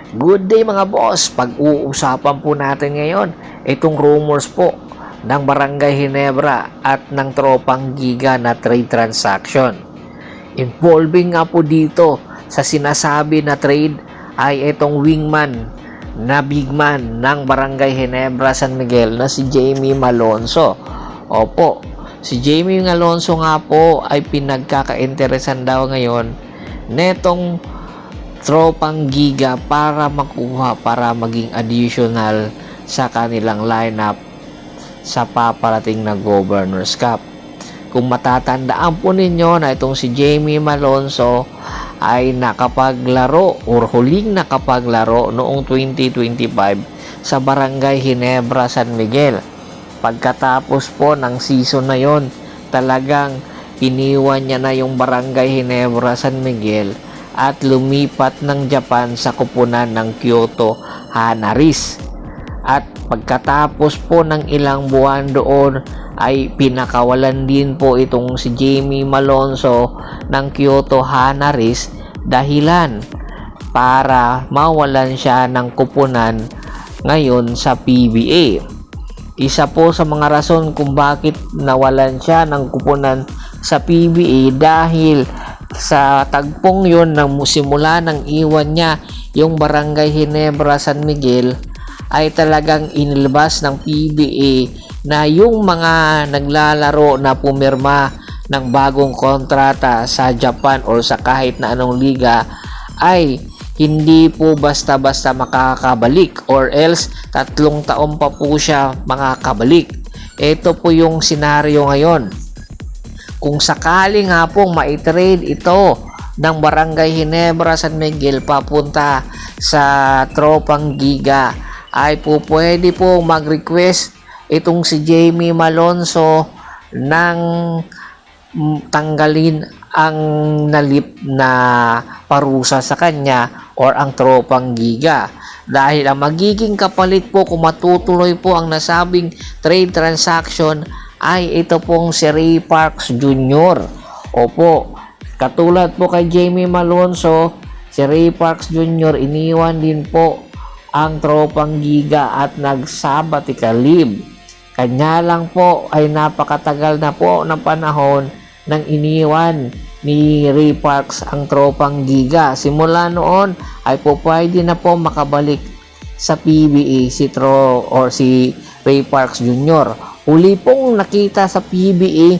Good day mga boss! Pag-uusapan po natin ngayon itong rumors po ng Barangay Ginebra at ng Tropang Giga na trade transaction. Involving nga po dito sa sinasabi na trade ay itong wingman na big man ng Barangay Ginebra San Miguel na si Jamie Malonzo. Opo, si Jamie Malonzo nga po ay pinagkakainteresan daw ngayon netong Tropang Giga para makuha para maging additional sa kanilang lineup sa paparating na Governors Cup. Kung matatandaan po ninyo na itong si Jamie Malonzo ay nakapaglaro or huling nakapaglaro noong 2025 sa Barangay Ginebra San Miguel. Pagkatapos po ng season na yon, talagang iniwan niya na yung Barangay Ginebra San Miguel at lumipat ng Japan sa kupunan ng Kyoto Hanaris. At pagkatapos po ng ilang buwan doon ay pinakawalan din po itong si Jamie Malonzo ng Kyoto Hanaris dahilan para mawalan siya ng kupunan ngayon sa PBA. Isa po sa mga rason kung bakit nawalan siya ng kupunan sa PBA dahil sa tagpong yun nang simula nang iwan niya yung Barangay Ginebra San Miguel ay talagang inilabas ng PBA na yung mga naglalaro na pumirma ng bagong kontrata sa Japan or sa kahit na anong liga ay hindi po basta-basta makakabalik or else 3 taon pa po siya makakabalik. Ito po yung senaryo ngayon. Kung sakali nga pong maitrade ito ng Barangay Ginebra San Miguel papunta sa Tropang Giga, ay po pwede po mag-request itong si Jamie Malonzo ng tanggalin ang nalip na parusa sa kanya or ang Tropang Giga. Dahil ang magiging kapalit po kung matutuloy po ang nasabing trade transaction ay ito pong si Ray Parks Jr. Opo, katulad po kay Jamie Malonzo, si Ray Parks Jr. iniwan din po ang Tropang Giga at nag-sabbatical leave. Kanya lang po ay napakatagal na po ng panahon nang iniwan ni Ray Parks ang Tropang Giga. Simula noon ay po pwede na po makabalik sa PBA si Ray Parks Jr. Huli pong nakita sa PBA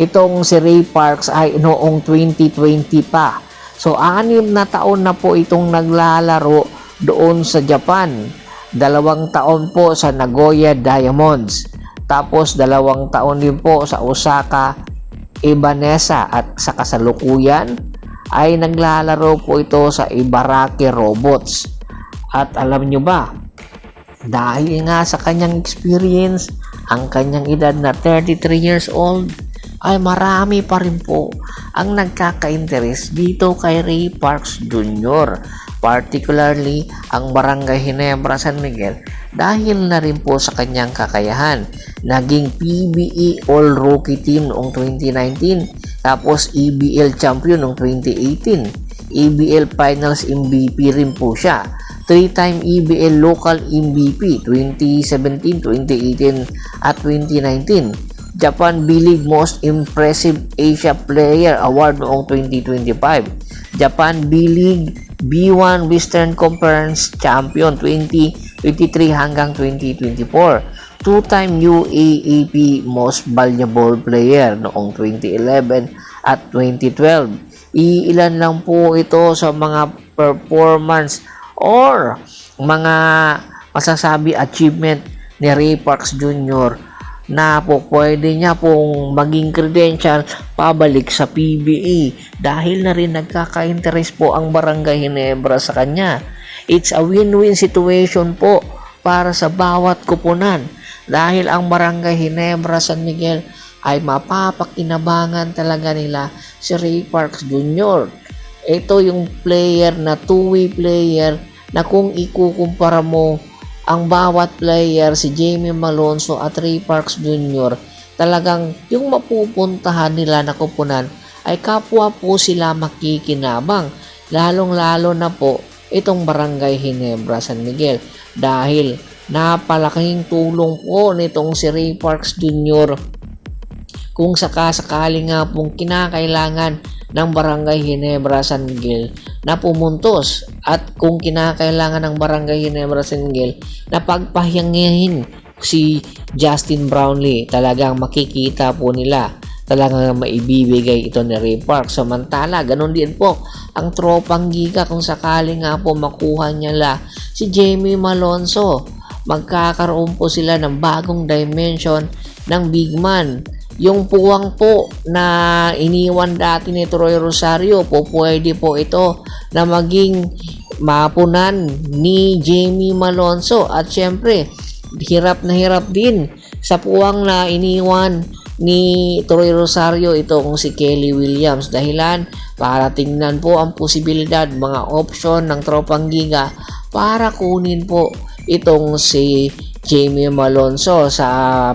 itong si Ray Parks ay noong 2020 pa. So 6 na taon na po itong naglalaro doon sa Japan. 2 taon po sa Nagoya Diamonds. Tapos 2 taon din po sa Osaka Ibanesa at sa kasalukuyan ay naglalaro po ito sa Ibaraki Robots. At alam nyo ba, dahil nga sa kanyang experience, ang kanyang edad na 33 years old, ay marami pa rin po ang nagkaka-interest dito kay Ray Parks Jr. Particularly ang Barangay Ginebra San Miguel dahil na rin po sa kanyang kakayahan. Naging PBA All-Rookie Team noong 2019, tapos EBL Champion noong 2018. EBL Finals MVP rin po siya. 3-time EBL Local MVP 2017, 2018 at 2019. Japan B-League Most Impressive Asia Player Award noong 2025. Japan B-League B1 Western Conference Champion 2023 hanggang 2024. 2-time UAAP Most Valuable Player noong 2011 at 2012. Iilan lang po ito sa mga performance or mga masasabi achievement ni Ray Parks Jr. na po pwede niya pong maging credential pabalik sa PBA dahil na rin nagkaka-interest po ang Barangay Ginebra sa kanya. It's a win-win situation po para sa bawat kupunan dahil ang Barangay Ginebra San Miguel ay mapapakinabangan talaga nila si Ray Parks Jr. Ito yung player na two-way player na kung ikukumpara mo ang bawat player, si Jamie Malonzo at Ray Parks Jr., talagang yung mapupuntahan nila na kupunan ay kapwa po sila makikinabang. Lalong-lalo na po itong Barangay Ginebra San Miguel dahil napalaking tulong po nitong si Ray Parks Jr. kung sakasakali nga pong kinakailangan ng Barangay Ginebra San Miguel na pumuntos at kung kinakailangan ng Barangay Ginebra San Miguel na pagpahingahin si Justin Brownlee, talagang makikita po nila talagang maibibigay ito ni Ray Parks. Samantala, ganun din po ang tropang giga kung sakali nga po makuha niya si Jamie Malonzo. Magkakaroon po sila ng bagong dimension ng big man. Yung puwang po na iniwan dati ni Troy Rosario po, pwede po ito na maging mapunan ni Jamie Malonzo. At syempre, hirap na hirap din sa puwang na iniwan ni Troy Rosario ito kung si Kelly Williams. Dahilan para tingnan po ang posibilidad, mga option ng tropang giga para kunin po itong si Jamie Malonzo. Sa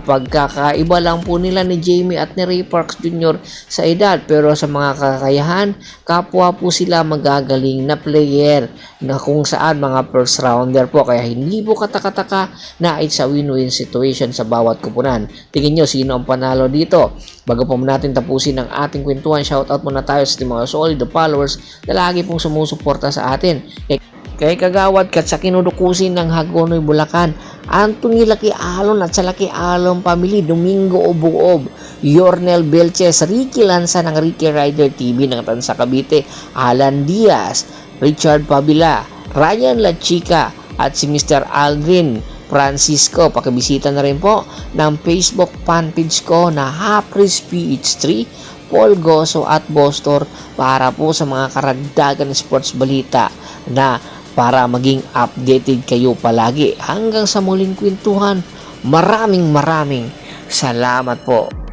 pagkakaiba lang po nila ni Jamie at ni Ray Parks Jr. sa edad, pero sa mga kakayahan, kapwa po sila magagaling na player na kung saan mga first rounder po, kaya hindi po katakataka na it's a win-win situation sa bawat kupunan. Tingin nyo sino ang panalo dito? Bago po natin tapusin ang ating kwentuhan, shoutout muna tayo sa mga solid followers na lagi pong sumusuporta sa atin. Kay Kagawad kat sa kinudukusin ng Hagonoy, Bulacan, Anthony Laki Alon at sa Laki Alon Family, Domingo Obuob, Yornel Belches, Ricky Lanza ng Ricky Rider TV ng Tansa Cavite, Alan Diaz, Richard Pabila, Ryan La Chica at si Mr. Aldrin Francisco. Pakibisita na rin po ng Facebook fanpage ko na Hapris PH3, Paul Goso at Bostor para po sa mga karagdagan sports balita na para maging updated kayo palagi. Hanggang sa muling kwentuhan, maraming salamat po.